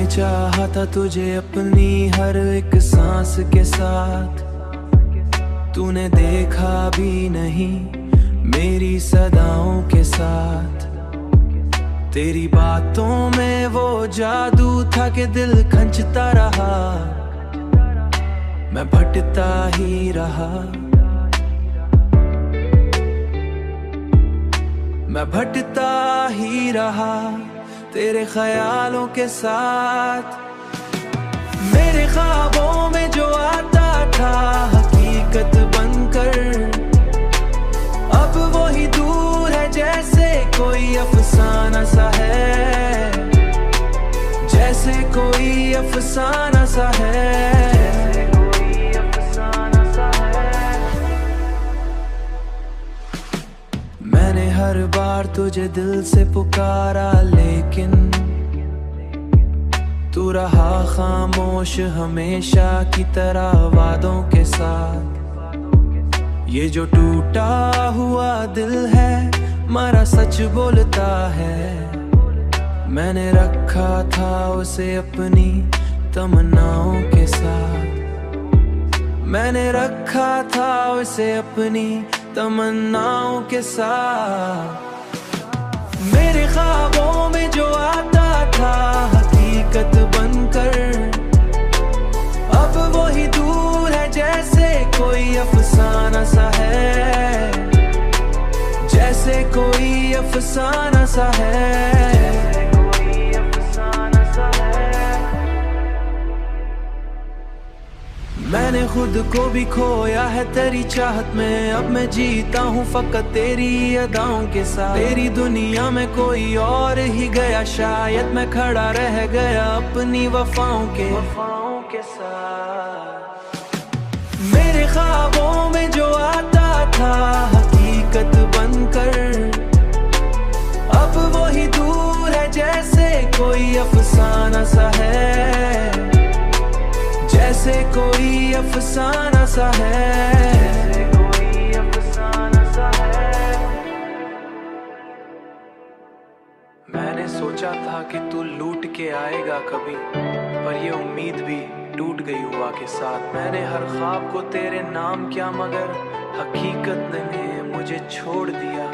चाहा था तुझे अपनी हर एक सांस के साथ, तूने देखा भी नहीं मेरी सदाओं के साथ। तेरी बातों में वो जादू था कि दिल खंचता रहा, मैं भटकता ही रहा, मैं भटकता ही रहा तेरे ख्यालों के साथ। मेरे ख्वाबों में जो आता था हकीकत बनकर, अब वो ही दूर है जैसे कोई अफसाना सा है, जैसे कोई अफसाना सा है। मैंने हर बार तुझे दिल से पुकारा, लेकिन तू रहा खामोश हमेशा की तरह वादों के साथ। ये जो टूटा हुआ दिल है मरा सच बोलता है, मैंने रखा था उसे अपनी तमन्नाओं के साथ, मैंने रखा था उसे अपनी तमन्नाओं के साथ। मेरे ख्वाबों में जो आता था हकीकत बनकर, अब वो ही दूर है जैसे कोई अफसाना सा है, जैसे कोई अफसाना सा है। मैंने खुद को भी खोया है तेरी चाहत में, अब मैं जीता हूँ फकत तेरी अदाओं के साथ। तेरी दुनिया में कोई और ही गया, शायद मैं खड़ा रह गया अपनी वफाओं के साथ। मेरे ख्वाबों में जो आता था हकीकत बनकर, अब वो ही दूर है जैसे कोई अफसाना सा है, जैसे कोई अफसाना सा है। मैंने सोचा था कि तू लूट के आएगा कभी, पर ये उम्मीद भी टूट गई हुआ के साथ। मैंने हर ख्वाब को तेरे नाम किया, मगर हकीकत ने मुझे छोड़ दिया।